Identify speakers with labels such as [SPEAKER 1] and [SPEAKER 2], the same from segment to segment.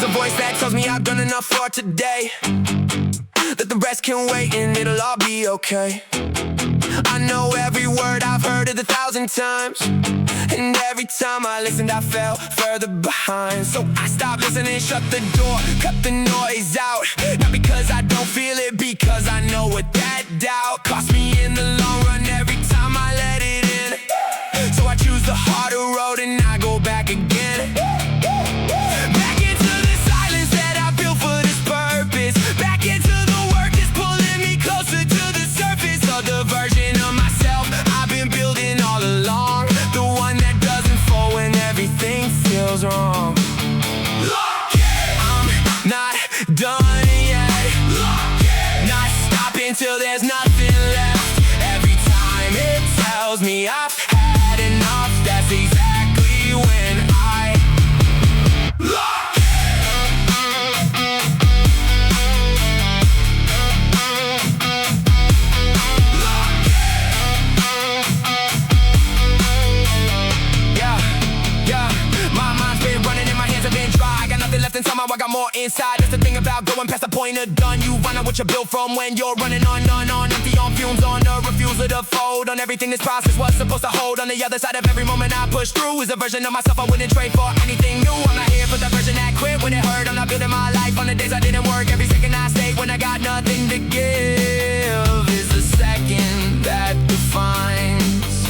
[SPEAKER 1] There's a voice that tells me I've done enough for today, that the rest can wait and it'll all be okay. I know every word, I've heard it 1,000 times, and every time I listened I fell further behind. So I stopped listening, shut the door, cut the noise out. Not because I don't feel it, because I know what that doubt cost me in the long run every time I let it in. So I choose the harder road and I go back again. Back into the silence that I built for this purpose. Back into the work that's pulling me closer to the surface of the version of myself I've been building all along. The one that doesn't fall when everything feels wrong. I'm not done yet. Not stopping till there's nothing left. Every time it tells me I've had enough, that's exactly when I lock it. Yeah, my mind's been running and my hands have been dry. I got nothing left inside, I got more inside. That's the thing about going past the point of done. You find out what you're built from when you're running on empty, on fumes, on a refusal to fold on everything this process was supposed to hold. On the other side of every moment I push through is a version of myself I wouldn't trade for anything new. I'm not here for the version that quit when it hurt. I'm not building my life on the days I didn't work. Every second I stayed when I got nothing to give is the second that defines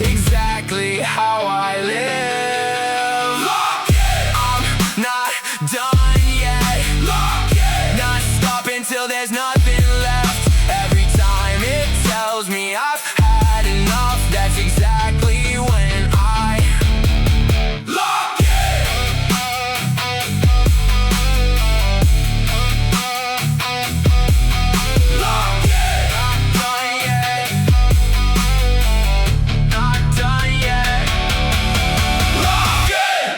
[SPEAKER 1] exactly how I live. I'm not done yet. Not stopping till there's nothing left. Every time it tells me I've had enough, that's exactly when I lock it. Lock it. Not done yet. Not done yet. Lock it.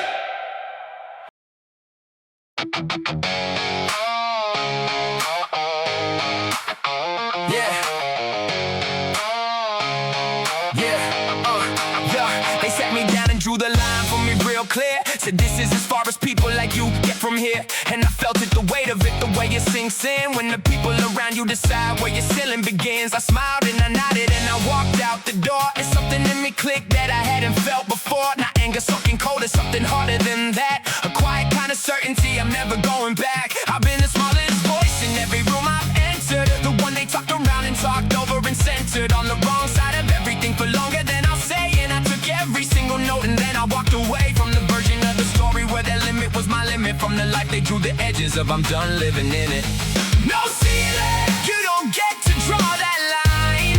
[SPEAKER 1] They sat me down and drew the line for me real clear. Said this is as far as people like you get from here. And I felt it, the weight of it, the way it sinks in. When the people around you decide where your ceiling begins. I smiled and I nodded and I walked out the door. And something in me clicked that I hadn't felt before. Not anger, soaking cold, it's something harder than that. A quiet kind of certainty, I'm never going back. I've been the smallest voice in every room I've entered. The one they talked around and talked over and centered. On the wrong side of everything for longer than I'll say. And I took every single note and then I walked away from the version of the story where their limit was my limit. From the life they drew the edges of, I'm done living in it. No ceiling, you don't get to draw that line.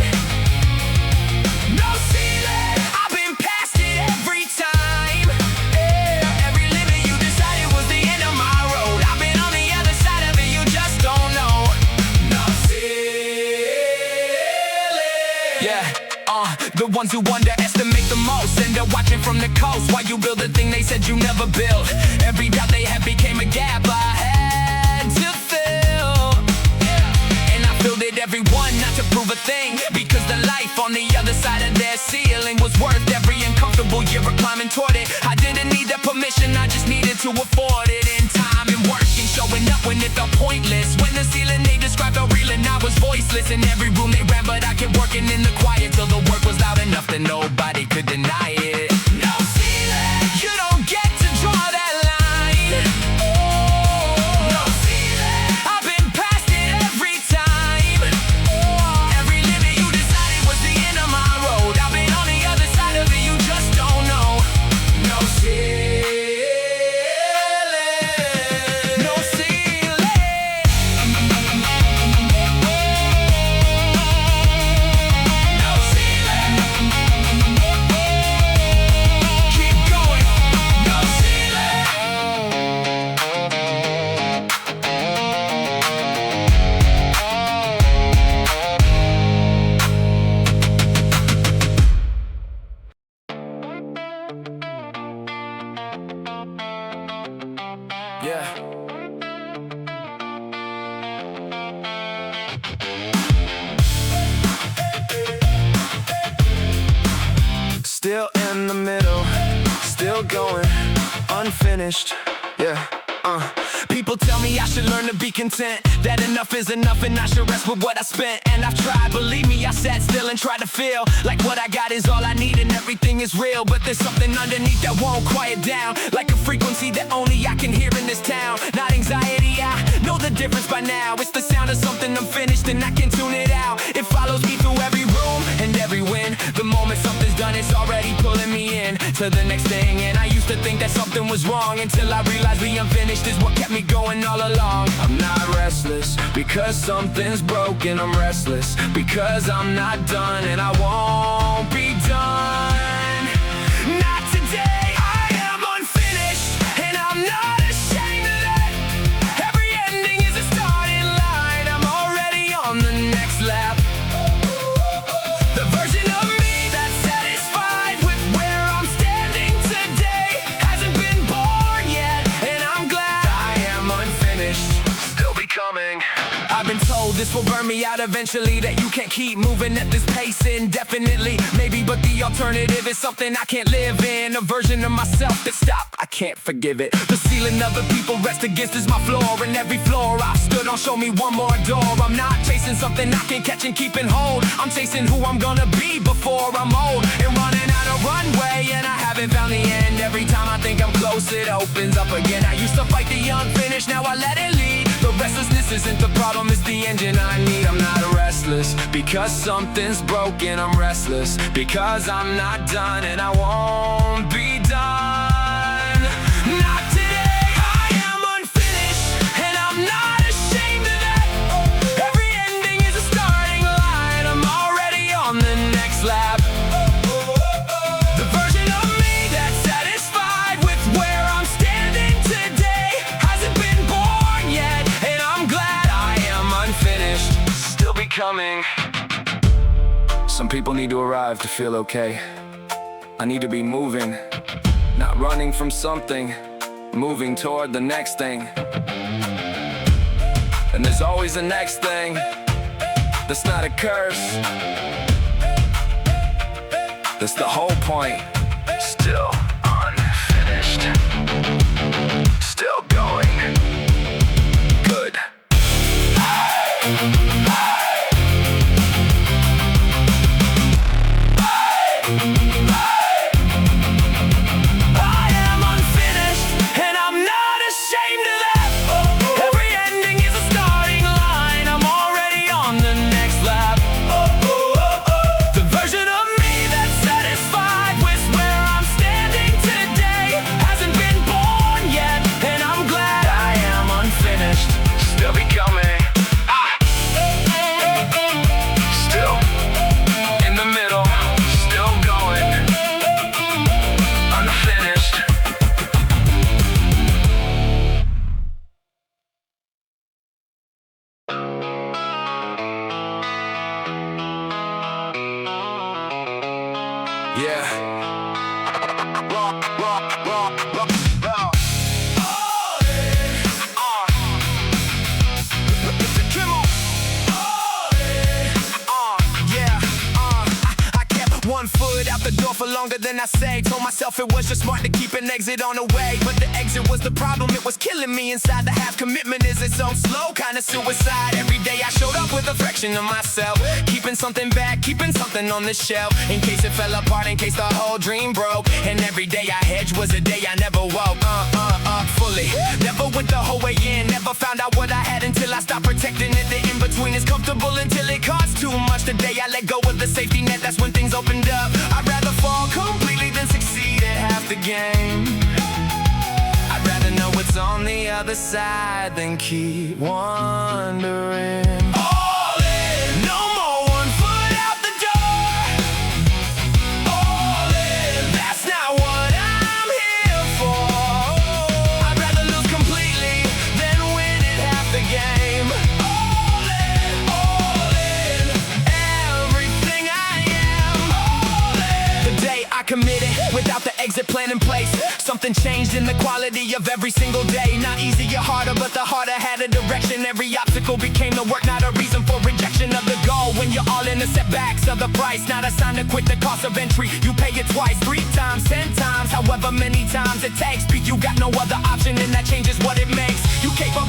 [SPEAKER 1] No ceiling, I've been past it every time. Yeah, every limit you decided was the end of my road. I've been on the other side of it, you just don't know. No ceiling. Yeah, the ones who underestimate the most end up watching from the coast while you build the thing they said you never built. Every doubt they had became a gap I had to fill. And I filled it, everyone, not to prove a thing, because the life on the other side of their ceiling was worth every uncomfortable year of climbing toward it. I didn't need their permission, I just needed to afford it. In time and work and showing up when it felt pointless. When the ceiling they described felt real and I was voiceless. In every room they ran, but I kept working in the quiet till the work was loud enough that nobody could deny it. No ceiling, you don't get to draw that line. No ceiling, I've been past it every time. Every limit you decided was the end of my road. I've been on the other side of it, you just don't know. No ceiling. No ceiling. No ceiling. Keep going. No ceiling. Yeah. Still in the middle, still going, unfinished. Yeah, People tell me I should learn to be content, that enough is enough and I should rest with what I spent. And I've tried, believe me, I sat still and tried to feel like what I got is all I need and everything is real. But there's something underneath that won't quiet down, like a frequency that only I can hear in this town. Not anxiety, I know the difference by now. It's the sound of something unfinished and I can tune it out. It follows me through every room and every win. The moment something's done, it's already pulling me in to the next thing. And I used to think that something was wrong until I realized the unfinished is what kept me going all along. I'm not restless because something's broken. I'm restless because I'm not done and I won't be done. Not today, I am unfinished and I'm not ashamed of that. Every ending is a starting line. I'm already on the next lap. The version of me that's satisfied with where I'm standing today hasn't been born yet, and I'm glad I am unfinished, still becoming. I've been told this will burn me out eventually, that you can't keep moving at this pace indefinitely. Maybe, but the alternative is something I can't live in, a version of myself that I can't forgive it. The ceiling other people rest against is my floor, and every floor I've stood on show me one more door. I'm not chasing something I can catch and keep and hold. I'm chasing who I'm gonna be before I'm old and running out of runway, and I haven't found the end. Every time I think I'm close, it opens up again. I used to fight the unfinished, now I let it lead. The restlessness isn't the problem, it's the engine I need. I'm not restless because something's broken. I'm restless because I'm not done and I won't be done. Not today, I am unfinished and I'm not ashamed of that. Every ending is a starting line. I'm already on the next lap. The version of me that's satisfied with where I'm standing today hasn't been born yet, and I'm glad I am unfinished, still becoming. Some people need to arrive to feel okay. I need to be moving, not running from something, moving toward the next thing. And there's always a next thing that's not a curse. That's the whole point. Still unfinished, still going. Good. Longer than I say, told myself it was just smart to keep an exit on the way. But the exit was the problem, it was killing me inside. The half commitment is its own slow kind of suicide. Every day I showed up with a fraction of myself, keeping something back, keeping something on the shelf, in case it fell apart, in case the whole dream broke. And every day I hedged was a day I never woke fully. Never went the whole way in, never found out what I had until I stopped protecting it. The in-between is comfortable until it costs too much. The day I let go of the safety net, that's when things opened up. I'd rather fall completely than succeed at half the game. I'd rather know what's on the other side than keep wondering. All in, no more one foot out the door. All in, that's not what I'm here for. I'd rather lose completely than win at half the game. All in, everything I am. All in. The day I committed without the exit plan in place, something changed in the quality of every single day. Not easier, harder, but the harder had a direction. Every obstacle became the work, not a reason for rejection of the goal. When you're all in, the setbacks of the price, not a sign to quit. The cost of entry, you pay it twice, 3 times, 10 times, however many times it takes. You got no other option, and that changes what it makes. You capable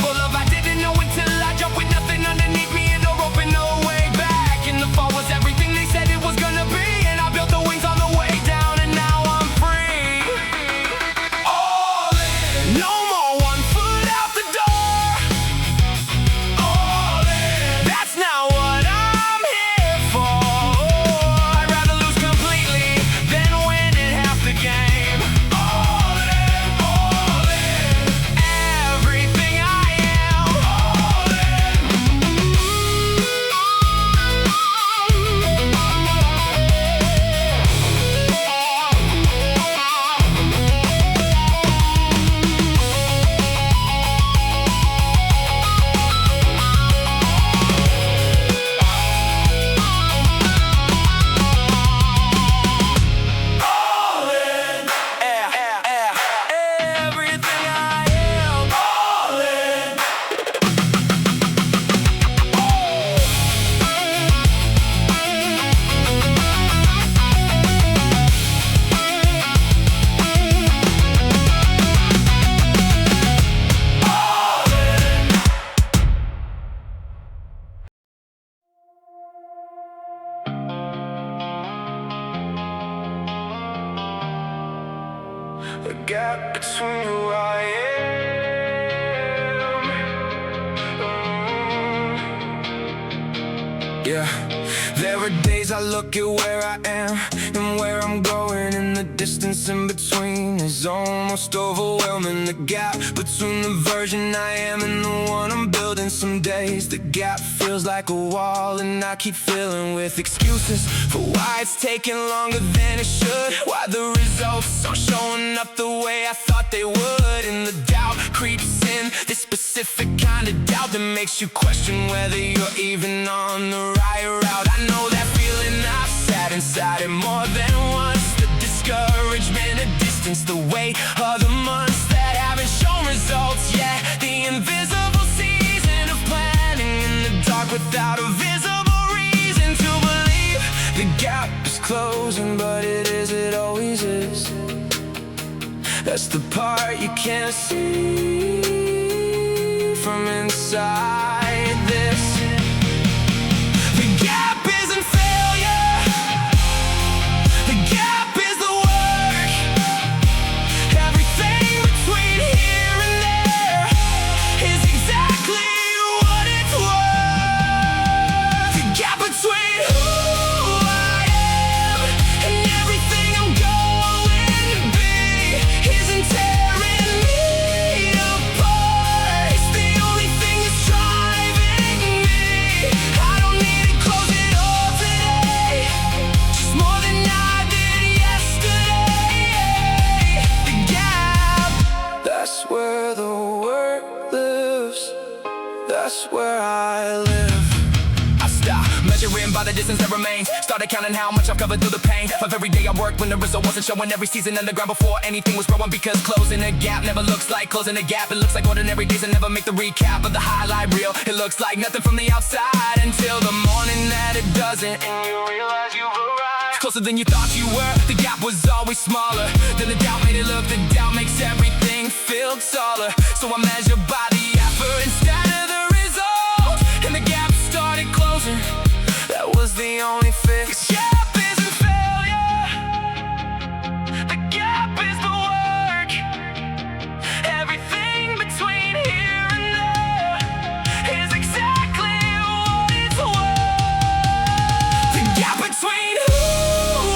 [SPEAKER 1] gap between who I am. Yeah, there are days I look at where I am and where I'm going, and the distance in between is almost overwhelming. The gap between the version I am and the one I'm building. Some days the gap feels like a wall, and I keep filling with excuses for why it's taking longer than it should, why the results aren't showing up the way I thought they would. And the doubt creeps in, this specific kind of doubt that makes you question whether you're even on the right route. I know that feeling, I've sat inside it more than once. The discouragement, the distance, the weight of the months that haven't shown results yet. The invisible season of planning in the dark without a visible reason to believe the gap is closing, but it always is. That's the part you can't see from inside this. The gap isn't failure, the gap is the work. Everything between here and there is exactly what it's worth. The gap between who I am and everything I'm going to be isn't tearing me apart. It's the only thing that's driving me. I don't need to close it all today, just more than I did yesterday. The gap, that's where the work lives. That's where I live. I stop measuring by the distance that remains. Started counting how much I've covered through the pain of every day I worked when the result wasn't showing. Every season underground before anything was growing, because closing a gap never looks like closing a gap. It looks like ordinary days and never make the recap of the highlight reel. It looks like nothing from the outside until the morning that it doesn't, and you realize you've arrived closer than you thought you were. The gap was always smaller, then the doubt made it look. The doubt makes everything feel taller, so I measure by the effort instead of the result. And the gap started closing, that was the only fix. The gap isn't failure, the gap is the work. Everything between here and there is exactly what it's worth. The gap between who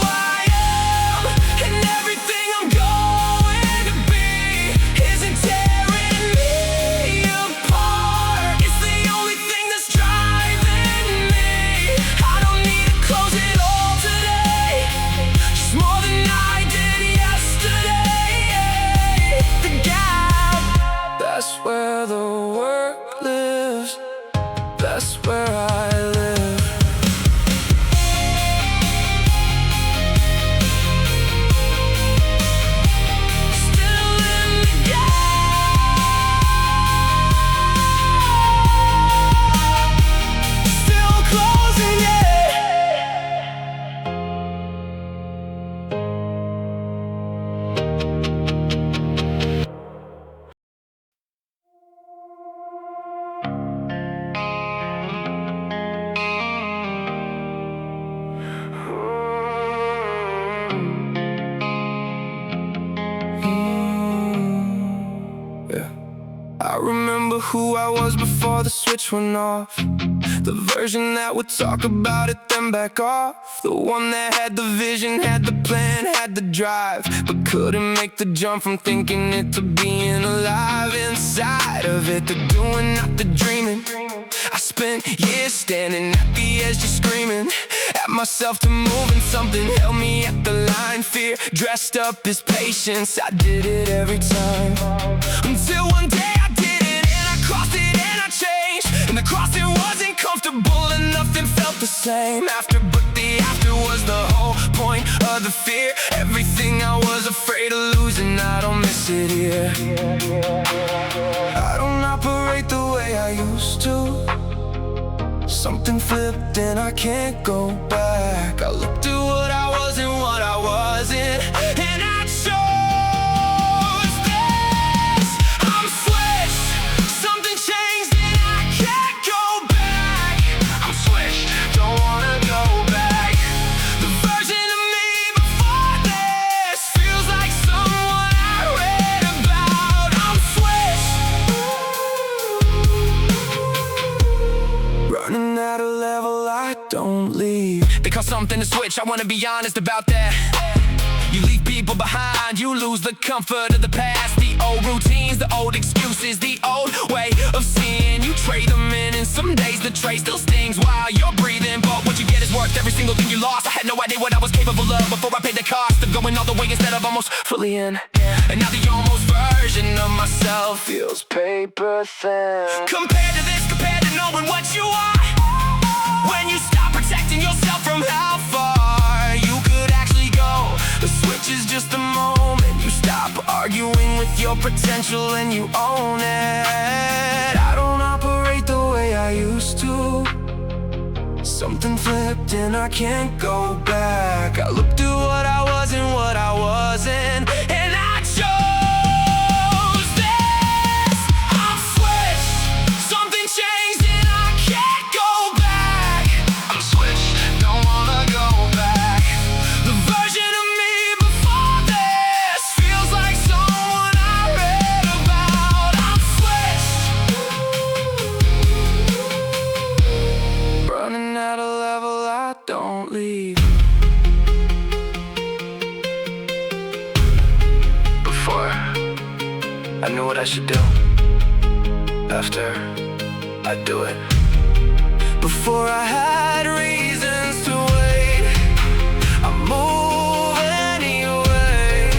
[SPEAKER 1] I am and everything I'm going to be isn't tearing me apart. It's the only thing that's driving me. I don't need to close it all today, just more than I did yesterday. The gap, that's where the work lives. That's where I live. Still in the gap, still closing it. Yeah. I remember who I was before the switch went off. The version that would talk about it then back off. The one that had the vision, had the plan, had the drive, but couldn't make the jump from thinking it to being alive. Inside of it, the doing, not the dreaming. I spent years standing at the edge just screaming at myself to move, and something held me at the line. Fear dressed up as patience, I did it every time, until one day I did it and I crossed it and I changed. And the crossing wasn't comfortable and nothing felt the same after, but the after was the whole point of the fear. Everything I was afraid of losing, I don't miss it here. I don't operate the way I used to. Something flipped and I can't go back. I looked at what I was and what I wasn't, and I chose this. I'm switched, something changed and I can't go back. I'm switched, don't wanna go back. The version of me before this feels like someone I read. on something to switch, I wanna be honest about that. You leave people behind, you lose the comfort of the past. The old routines, the old excuses, the old way of seeing. You trade them in, and some days the trade still stings while you're breathing. But what you get is worth every single thing you lost. I had no idea what I was capable of before I paid the cost of going all the way instead of almost fully in. And now the almost version of myself feels paper thin. Compared to this, compared to knowing what you are, when you stop protecting yourself from how far you could actually go. The switch is just a moment. You stop arguing with your potential and you own it. I don't operate the way I used to. Something flipped and I can't go back. I looked at what I was and what I wasn't, and I chose this. I'm switched. Something changed and I can't go back. I'm switched. Don't wanna go back. The version of me before this feels like someone I read about. I'm switched. Running at a level I don't leave. Before, I knew what I should do. After, I do it. Before I had reasons to wait, I move anyway.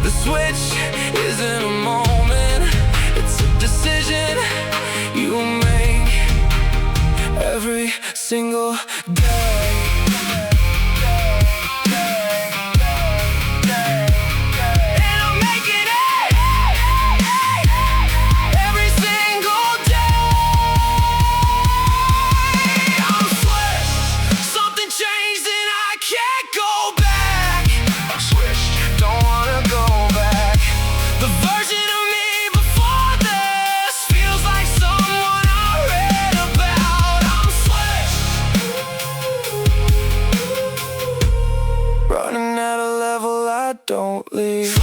[SPEAKER 1] The switch isn't a moment, it's a decision you make every single day. And I'm making it every single day. I'm switched. Something changed and I can't go back. I'm switched. Don't wanna go back. The version of me before this feels like someone I read about. I'm switched. Running at a level I don't leave.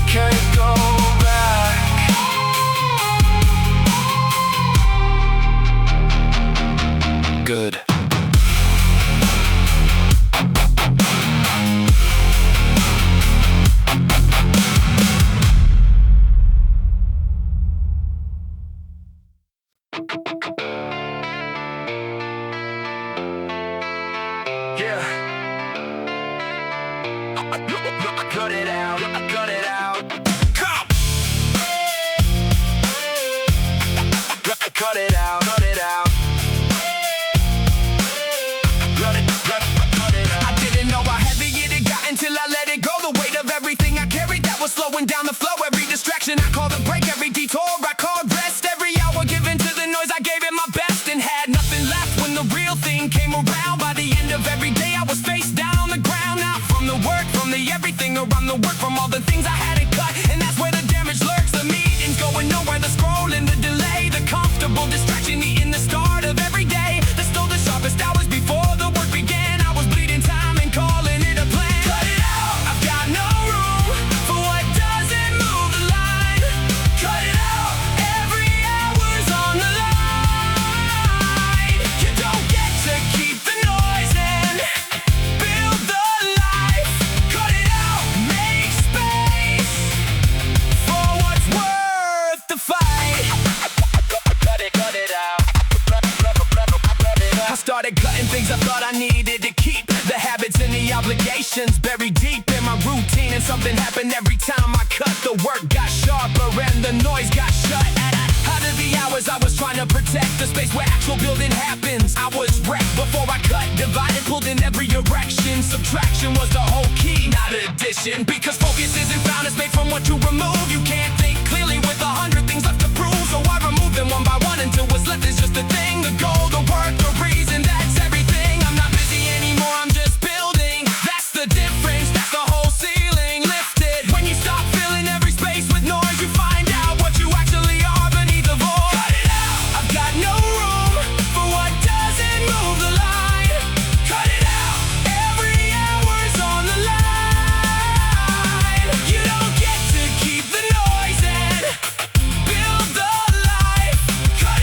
[SPEAKER 1] Can't go back. Good. Yeah. Cut it out, cut it out. Come. Cut it out, cut it out. Cut it out. I didn't know how heavy it had got until I let it go. The weight of everything I carried that was slowing down the flow. Every distraction I called a break, every detour I called rest. Every hour given to the noise, I gave it my best and had nothing left when the real thing came around. By the end of every day, I was face down on the ground. Now from the work, from the everything around the work, from all the things I hadn't cut, and that's where the damage lurks. The meetings going nowhere, the scrolling, the delay, the comfortable distraction, eating the start of every day. The stole the sharpest hours before the work began. I was bleeding time and calling it a plan. Cut it out. I've got no room for what doesn't move the line. Cut it out. Every hour's on the line. You don't get to keep the noise in. Build the life. Cut it out. Make space for what's worth the fight. Cut it out. I started cutting things I thought I needed to keep. The habits and the obligations buried deep in my routine, and something happened every time I cut. The work got sharper and the noise got shut. Out of the hours I was trying to protect the space where actual building happens, I was wrecked before I cut. Divided, pulled in every direction. Subtraction was the whole key, not addition. Because focus isn't found, it's made from what you remove. You can't think clearly with 100 things left to prove. So I removed them one by one until what's left is just a thing. The goal, the work, the reason, that's everything. I'm not busy anymore, I'm just building. That's the difference, that's the whole ceiling lifted. When you stop filling every space with noise, you find out what you actually are beneath the void. Cut it out. I've got no room for what doesn't move the line. Cut it out. Every hour's on the line. You don't get to keep the noise in. Build the life. Cut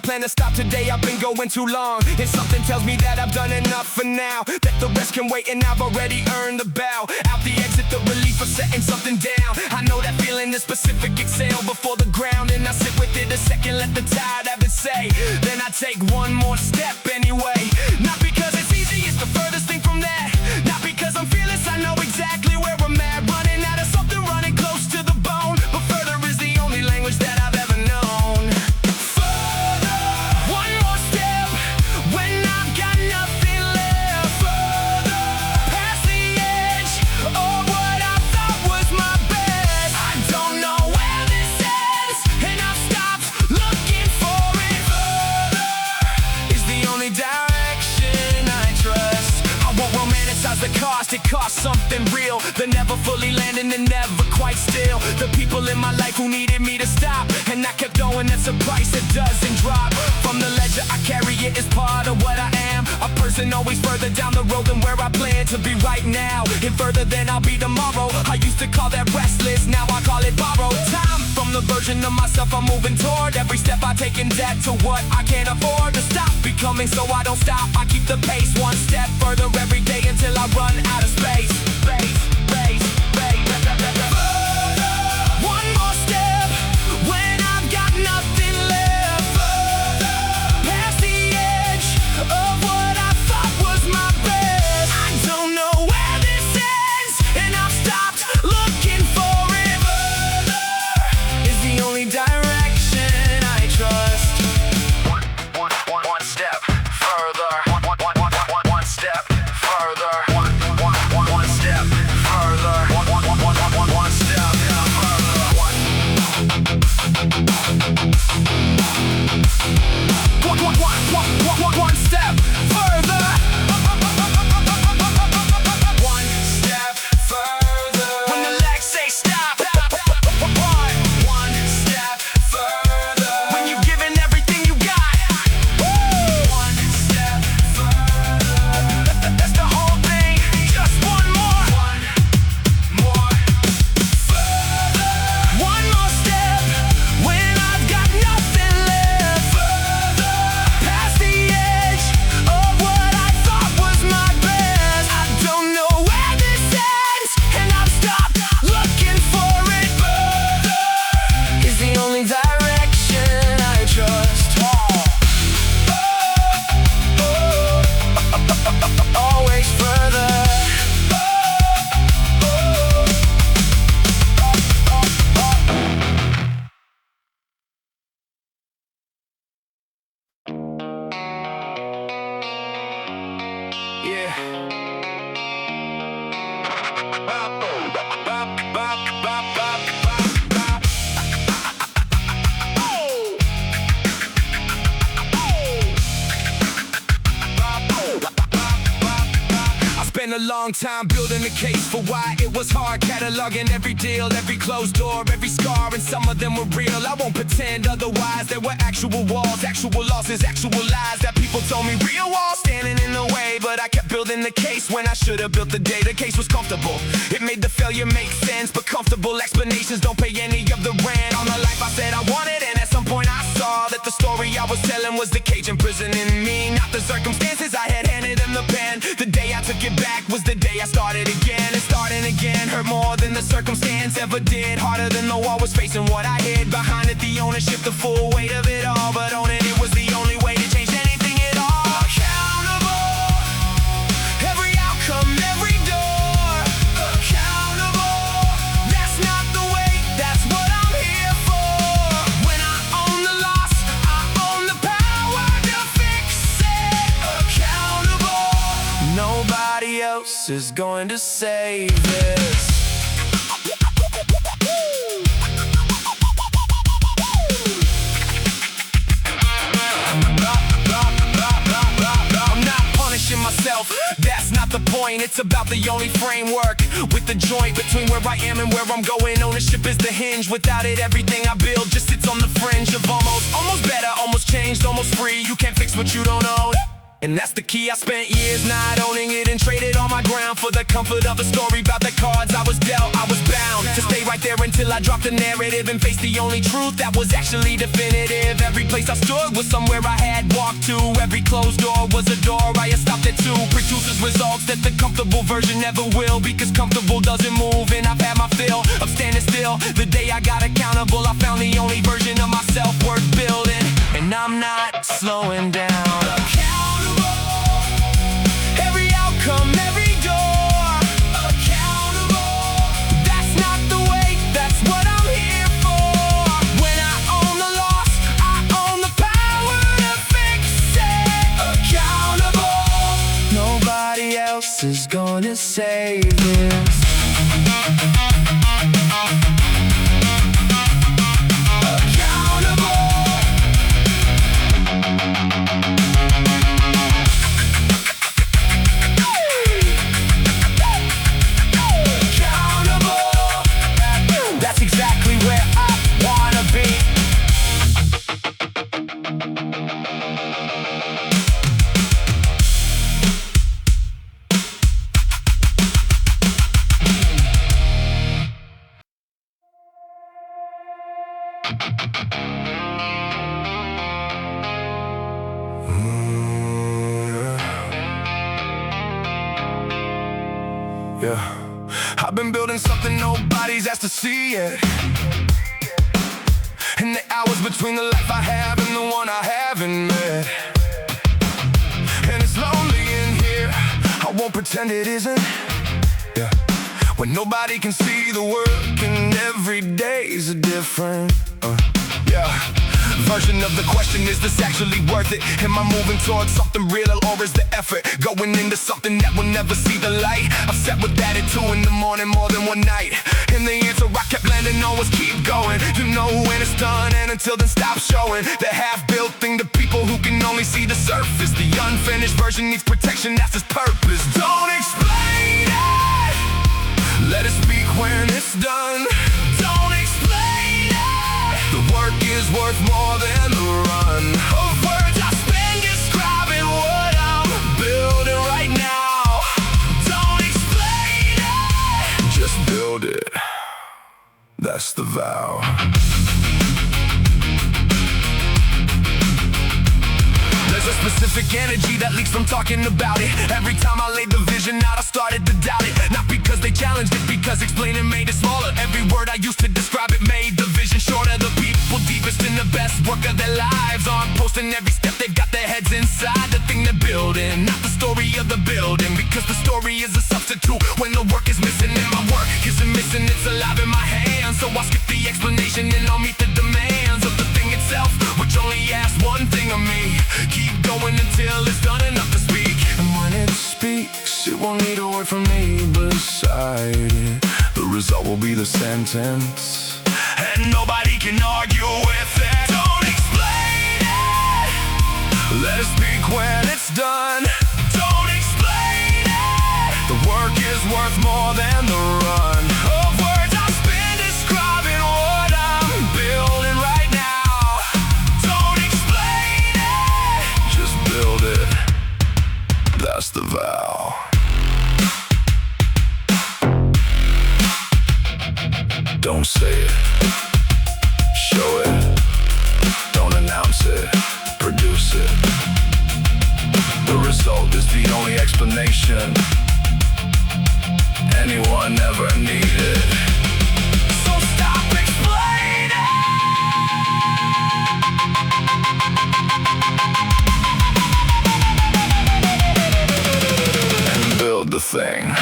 [SPEAKER 1] plan to stop today, I've been going too long. And something tells me that I've done enough for now, that the rest can wait and I've already earned the bow. Out the exit, the relief of setting something down. I know that feeling, the specific exhale before the ground. And I sit with it a second, let the tide have it say. Then I take one more step anyway. Not because it's easy, it's the furthest thing from that. Not because I'm fearless, I know exactly where I'm at. Running out of something, running close to the bone. But further is the only language that I've ever known. Further, one more step when I've got nothing left. Further, past the edge of what I thought was my best. I don't know where this ends, and I've stopped looking for it. Further is the only direction I trust. I won't romanticize the cost, it costs something real. The never fully landing and never quite still. The people in my life who needed me to stop, and I kept going, that's a price that doesn't drop. From the ledger I carry it as part of what I am. A person always further down the road than where I plan to be right now. And further than I'll be tomorrow. I used to call that restless, now I call it borrowed time. From the version of myself I'm moving toward. Every step I take in debt to what I can't afford to stop becoming, so I don't stop. I keep the pace, one step further every day until I run out of space. One more step when I've got nothing left. Past the edge of what I thought was my best. I don't know where this ends, and I've stopped looking for it. Further is the only direction I trust. One step further. One step further. One step further. One step further. One step further. One step further. When the legs say stop. One step further. When you've given everything you got. One step further. That's the whole thing. Just one more. One more further. One more step when I've got nothing left. Further past the edge of what I thought was my best. I don't know where this ends, and I've stopped looking for it. Further is the only direction I trust. Always further. Yeah. I spent a long time building a case for why it was hard, cataloging every deal, every closed door, every scar, and some of them were real. I won't pretend otherwise. There were actual walls, actual losses, actual lies that people told me real walls standing in the way. But I kept building the case when I should have built the day. The case was comfortable, it made the failure make sense. But comfortable explanations don't pay any of the rent on the life I said I wanted. And at some point I saw that the story I was telling was the cage imprisoning me, not the circumstances I had handed them the pen. The day I took it back was the day I started again. And starting again hurt more than the circumstance ever did. Harder than the wall was facing what I hid behind it. The ownership, the full weight of it all. But owning it was the only way to change anything at all. Accountable, every outcome, every door. Accountable, that's not the way, that's what I'm here for. When I own the loss, I own the power to fix it. Accountable, nobody else is going to save this. Myself, that's not the point. It's about the only framework with the joint between where I am and where I'm going. Ownership is the hinge. Without it, everything I build just sits on the fringe of almost better, almost changed, almost free. You can't fix what you don't own, and that's the key. I spent years not owning it and traded all my ground for the comfort of a story about the cards I was dealt. I was bound to stay right there there until I dropped the narrative and faced the only truth that was actually definitive. Every place I stood was somewhere I had walked to. Every closed door was a door I had stopped at too. Produces results that the comfortable version never will, because comfortable doesn't move, and I've had my fill of standing still. The day I got accountable, I found the only version of myself worth building, and I'm not slowing down. Accountable, every outcome, every door. Accountable, that's not the way, that's what I'm here for. When I own the loss, I own the power to fix it. Accountable, nobody else is gonna save this. Yeah, I've been building something nobody's asked to see yet. And the hours between the life I have and the one I haven't met. And it's lonely in here, I won't pretend it isn't. Yeah, when nobody can see the work and every day's a different version of the question. Is this actually worth it? Am I moving towards something real, or is the effort going into something that will never see the light? I've sat with that at 2 in the morning more than one night, and the answer I kept landing on was keep going. You know when it's done, and until then stop showing the half-built thing to people who can only see the surface. The unfinished version needs protection, that's its purpose. Don't explain it, let it speak when it's done. Don't explain it, the work is worth more than the run of words I spend describing what I'm building right now. Don't explain it, just build it, that's the vow. There's a specific energy that leaks from talking about it. Every time I laid the vision out, I started to doubt it. Not because they challenged it, because explaining made it smaller. Every word I used to describe it made the vision shorter. The people deepest in the best work of their lives on posting every step, they've got their heads inside the thing they're building, not the story of the building. Because the story is a substitute when the work is missing, and my work isn't missing, it's alive in my hands. So I'll skip the explanation and I'll meet the demands of the thing itself, which only asks one thing of me: keep going until it's done enough to speak. And when it speaks, it won't need a word from me beside it. The result will be the sentence, and nobody can argue with it. Don't explain it, let it speak when it's done. Don't explain it, the work is worth more than the run of words I spend describing what I'm building right now. Don't explain it, just build it, that's the vow. Don't say it, show it, don't announce it, produce it. The result is the only explanation anyone ever needed. So stop explaining and build the thing.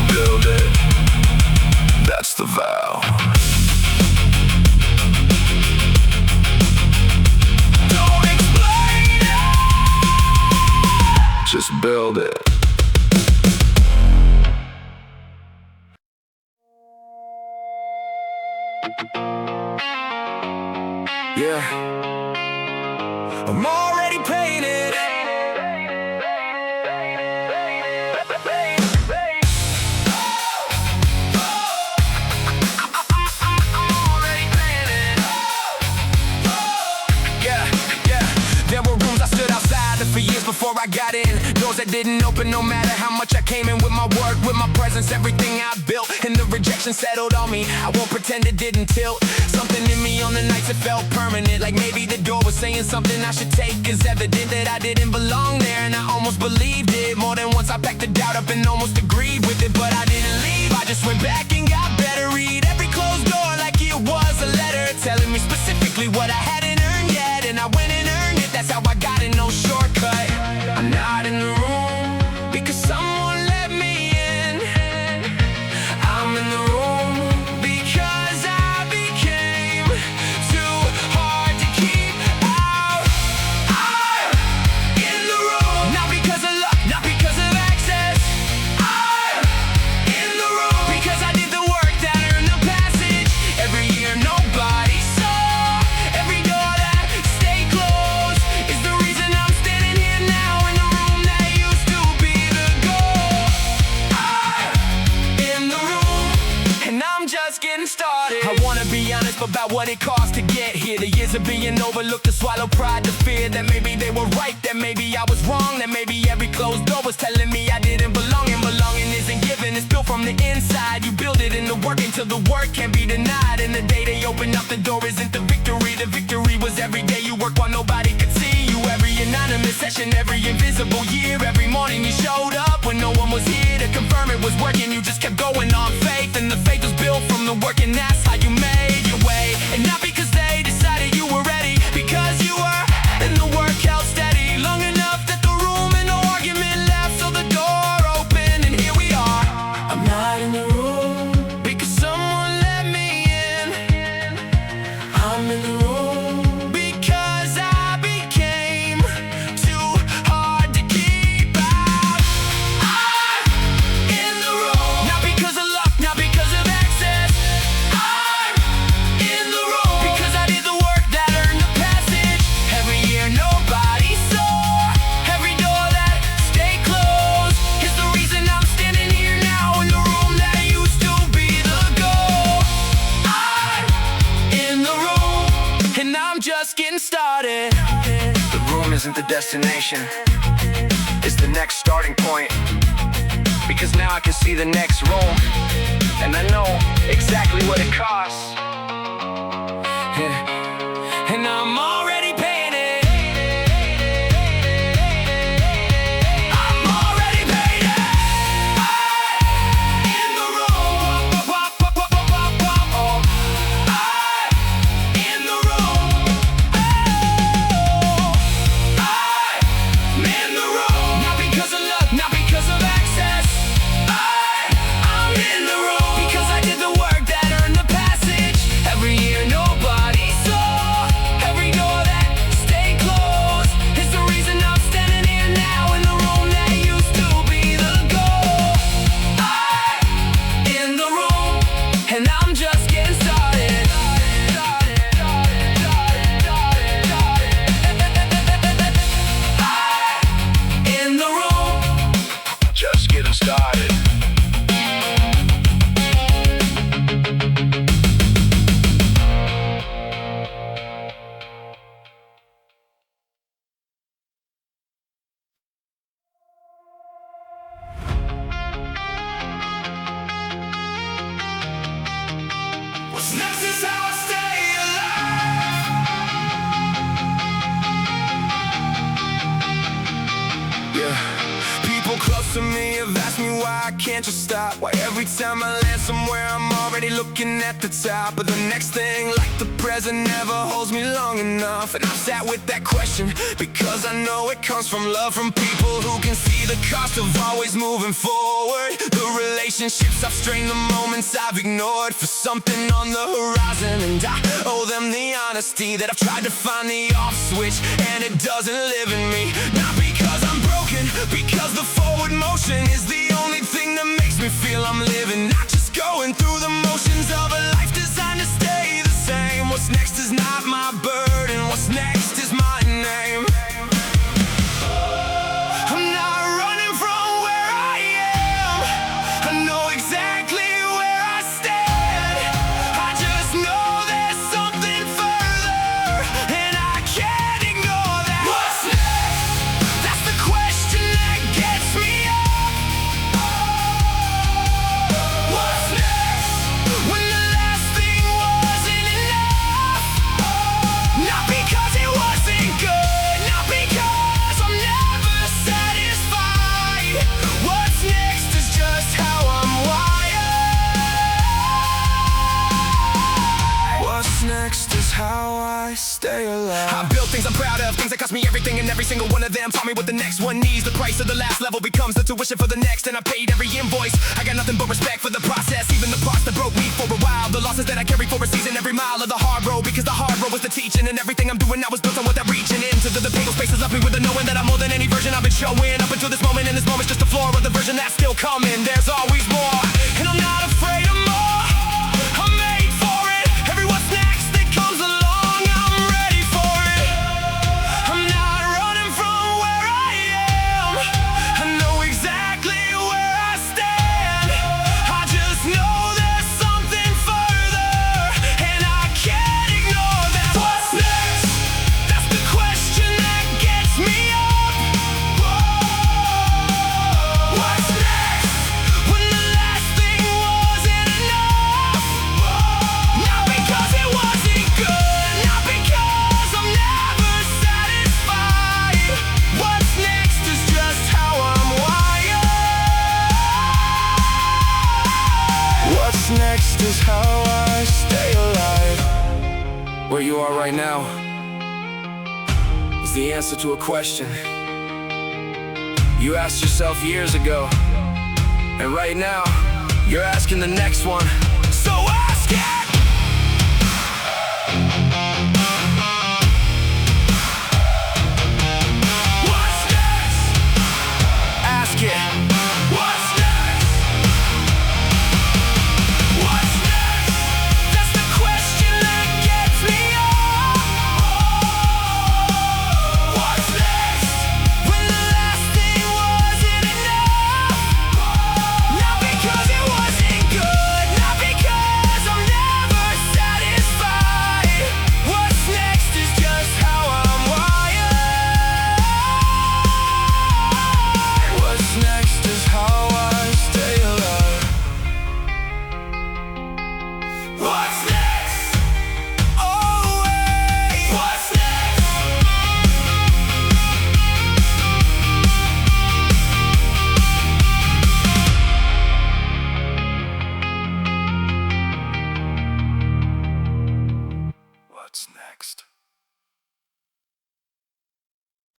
[SPEAKER 1] Build it, that's the vow. Don't explain it, just build it. Yeah, I'm already painted. For years before I got in, doors that didn't open, no matter how much I came in with my work, with my presence, everything I built, and the rejection settled on me. I won't pretend it didn't tilt. Something in me on the nights it felt permanent, like maybe the door was saying something I should take. It's evident that I didn't belong there, and I almost believed it. More than once I packed the doubt up and almost agreed with it, but I didn't leave. I just went back and got better. Read every closed door like it was a letter, telling me specifically what I hadn't earned yet, and I went and earned it. That's how I got it, no shortcut. I'm not in the room because someone let me in. I'm in the room because I became too hard to keep out. I'm in the room, not because of luck, not because of access. I'm in the room because I did the work that earned the passage. Every year nobody saw, every door that stayed closed is the reason I'm standing here now. Just getting started. I wanna be honest about what it cost to get here. The years of being overlooked, to swallow pride, the fear that maybe they were right, that maybe I was wrong, that maybe every closed door was telling me I didn't belong. And belonging isn't given, it's built from the inside. You build it in the work until the work can't be denied. And the day they open up the door isn't the victory was every day you work while nobody could see you. Every anonymous session, every invisible year, every morning you showed up when no one was here to confirm it was working. You just kept going on faith, and the faith was built from the work, and that's how you made your way. And not because they decided you were ready, because you were, and the work held steady long enough that the room and no argument left, so the door opened and here we are. I'm not in the room because someone let me in. I'm in the room because I became too hard to keep out. I'm in the room, not because of luck, not because of access. I'm in the room because I did the work that earned the passage. Every year nobody saw, every door that stayed closed is the reason I'm standing here now in the room that used to be the goal. I'm in the room and I'm just getting started. The room isn't the destination, it's the next starting point. Because now I can see the next room, and I know exactly what it costs. Yeah. And I'm already paying it. I'm already paying it. I'm in the room. I'm in the room. I'm in the room. Not because of luck, not because of access. I'm in the room because I did the work that earned the passage. Every year nobody saw, every door that stayed closed is the reason I'm standing here now in the room that used to be the goal. I'm in the room and I'm just getting started. I'm in the room, just getting started. What's next is how I stay alive. Yeah. People close to me have asked me why I can't just stop. Why every time I land somewhere I'm already looking at the top of the next thing, like the present never holds me long enough. And I've sat with that question because I know it comes from love, from people who can see the cost of always moving forward. The relationships I've strained, the moments I've ignored for something on the horizon. And I owe them the honesty that I've tried to find the off switch and it doesn't live in me. Not because I'm broken, because the forward motion is the only thing that makes me feel I'm living. Not just going through the motions of a life designed to stay the same. What's next is I stay alive. I built things I'm proud of, things that cost me everything, and every single one of them taught me what the next one needs. The price of the last level becomes the tuition for the next, and I paid every invoice. I got nothing but respect for the process, even the parts that broke me for a while. The losses that I carry for a season, every mile of the hard road, because the hard road was the teaching, and everything I'm doing now is built on what I'm reaching into. The painful spaces left me with the knowing that I'm more than any version I've been showing up until this moment, and this moment's just the floor of the version that's still coming. There's always more, and I'm not afraid of more. I'm made for it. Every what's next that comes along, I'm ready for it. I'm not running from where I am. I know exactly where I stand. I just know there's something further, and I can't ignore that. What's next? That's the question that gets me up. What's next? When the last thing wasn't enough. Not because it wasn't good, not because I'm never satisfied. What's next is just how I'm wired. What's next is how I stay alive. Where you are right now is the answer to a question you asked yourself years ago, and right now you're asking the next one. So ask it!